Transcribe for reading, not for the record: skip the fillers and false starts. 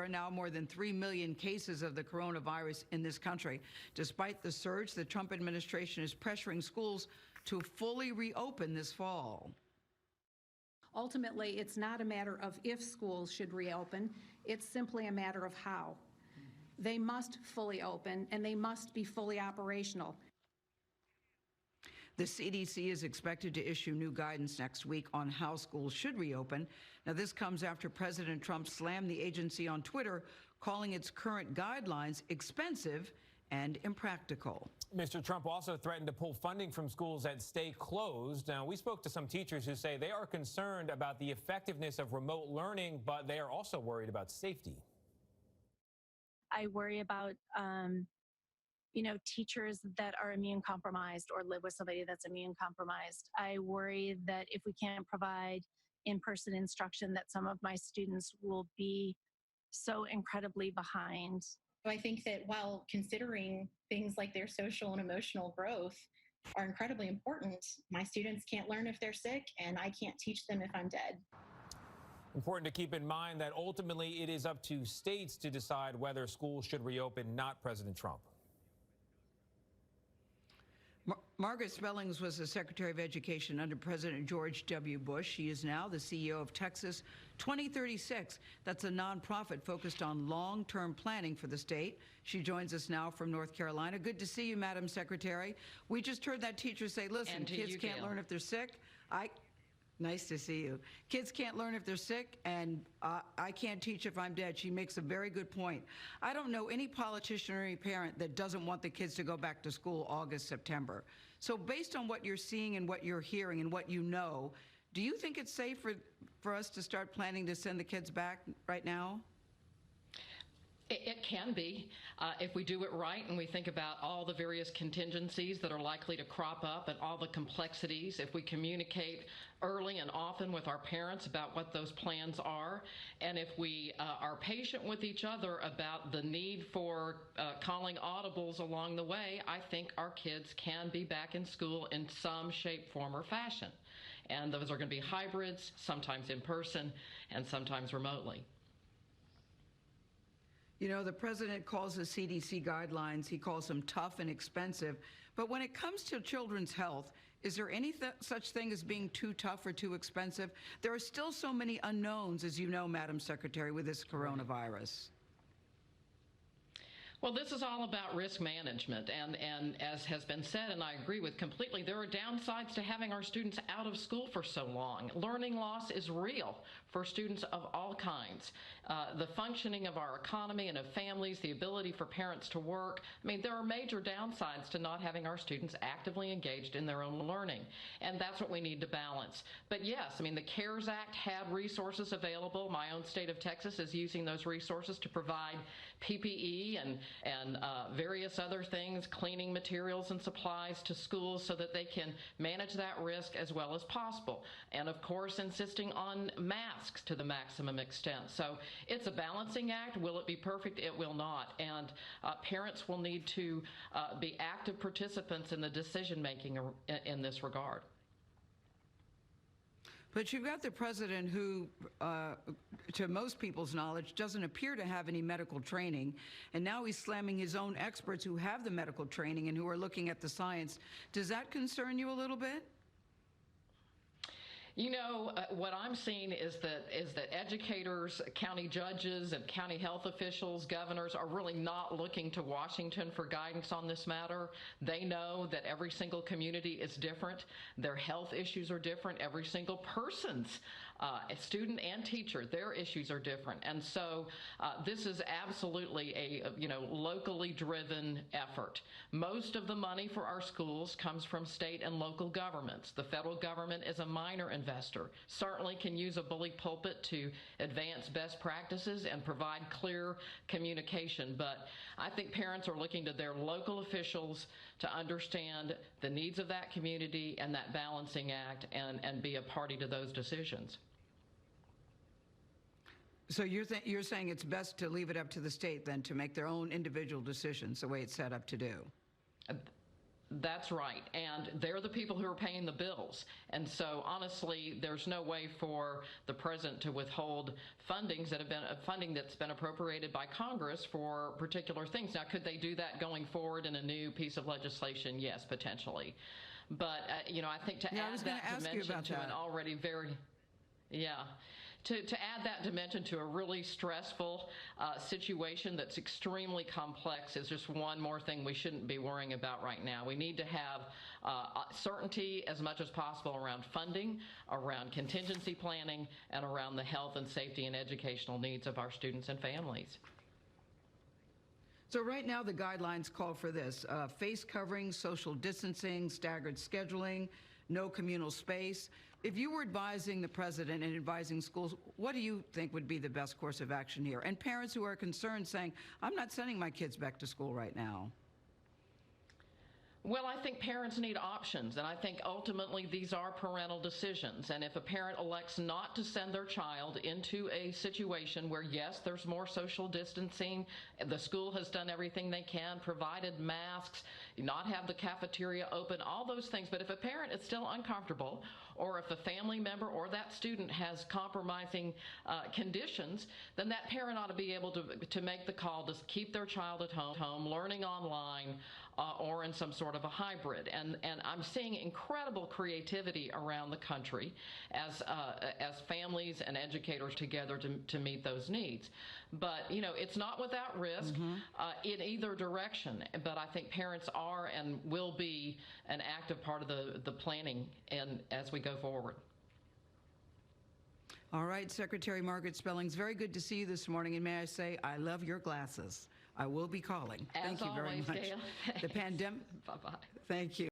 are now more than 3 million cases of the coronavirus in this country. Despite the surge, the Trump administration is pressuring schools to fully reopen this fall. Ultimately, it's not a matter of if schools should reopen. It's simply a matter of how. They must fully open, and they must be fully operational. The CDC is expected to issue new guidance next week on how schools should reopen. Now, this comes after President Trump slammed the agency on Twitter, calling its current guidelines expensive and impractical. Mr. Trump also threatened to pull funding from schools that stay closed. Now, we spoke to some teachers who say they are concerned about the effectiveness of remote learning, but they are also worried about safety. I worry about, teachers that are immune compromised or live with somebody that's immune compromised. I worry that if we can't provide in-person instruction, that some of my students will be so incredibly behind. I think that while considering things like their social and emotional growth are incredibly important, my students can't learn if they're sick, and I can't teach them if I'm dead. Important to keep in mind that ultimately it is up to states to decide whether schools should reopen, not President Trump. Margaret Spellings was the Secretary of Education under President George W. Bush. She is now the CEO of Texas 2036. That's a nonprofit focused on long-term planning for the state. She joins us now from North Carolina. Good to see you, Madam Secretary. We just heard that teacher say, listen, kids can't learn if they're sick. Nice to see you. Kids can't learn if they're sick, and I can't teach if I'm dead. She makes a very good point. I don't know any politician or any parent that doesn't want the kids to go back to school August, September. So based on what you're seeing and what you're hearing and what you know, do you think it's safe for us to start planning to send the kids back right now? It can be, if we do it right and we think about all the various contingencies that are likely to crop up and all the complexities. If we communicate early and often with our parents about what those plans are, and if we are patient with each other about the need for calling audibles along the way, I think our kids can be back in school in some shape, form, or fashion. And those are going to be hybrids, sometimes in person and sometimes remotely. You know, the president calls the CDC guidelines, he calls them tough and expensive. But when it comes to children's health, is there any such thing as being too tough or too expensive? There are still so many unknowns, as you know, Madam Secretary, with this coronavirus. Well, this is all about risk management, and as has been said, and I agree with completely, there are downsides to having our students out of school for so long. Learning loss is real for students of all kinds. The functioning of our economy and of families, the ability for parents to work. I mean, there are major downsides to not having our students actively engaged in their own learning, and that's what we need to balance. But yes, I mean, the CARES Act had resources available. My own state of Texas is using those resources to provide PPE and various other things, cleaning materials and supplies to schools so that they can manage that risk as well as possible. And of course, insisting on masks to the maximum extent. So it's a balancing act. Will it be perfect? It will not. And parents will need to be active participants in the decision making in this regard. But you've got the president who, to most people's knowledge, doesn't appear to have any medical training. And now he's slamming his own experts who have the medical training and who are looking at the science. Does that concern you a little bit? You know, what I'm seeing is that educators, county judges, and county health officials, governors are really not looking to Washington for guidance on this matter. They know that every single community is different. Their health issues are different. Every single person's student and teacher, their issues are different. And so this is absolutely a locally driven effort. Most of the money for our schools comes from state and local governments. The federal government is a minor investor, certainly can use a bully pulpit to advance best practices and provide clear communication. But I think parents are looking to their local officials to understand the needs of that community and that balancing act and be a party to those decisions. So you're saying it's best to leave it up to the state then to make their own individual decisions the way it's set up to do? That's right. And they're the people who are paying the bills. And so honestly, there's no way for the president to withhold funding that's been appropriated by Congress for particular things. Now, could they do that going forward in a new piece of legislation? Yes, potentially. But, I think to add that dimension to an already very, to add that dimension to a really stressful situation that's extremely complex is just one more thing we shouldn't be worrying about right now. We need to have certainty as much as possible around funding, around contingency planning, and around the health and safety and educational needs of our students and families. So right now the guidelines call for this: face covering, social distancing, staggered scheduling, no communal space. If you were advising the president and advising schools, what do you think would be the best course of action here? And parents who are concerned saying, I'm not sending my kids back to school right now. Well, I think parents need options, and I think ultimately these are parental decisions. And if a parent elects not to send their child into a situation where, yes, there's more social distancing, the school has done everything they can, provided masks, not have the cafeteria open, all those things. But if a parent is still uncomfortable, or if a family member or that student has compromising conditions, then that parent ought to be able to make the call to keep their child at home, learning online, or in some sort of a hybrid. And I'm seeing incredible creativity around the country as families and educators together to meet those needs. But, it's not without risk in either direction. But I think parents are and will be an active part of the planning and as we go forward. All right, Secretary Margaret Spellings, very good to see you this morning. And may I say, I love your glasses. I will be calling. Thank you very much. Gail. The pandemic. Bye-bye. Thank you.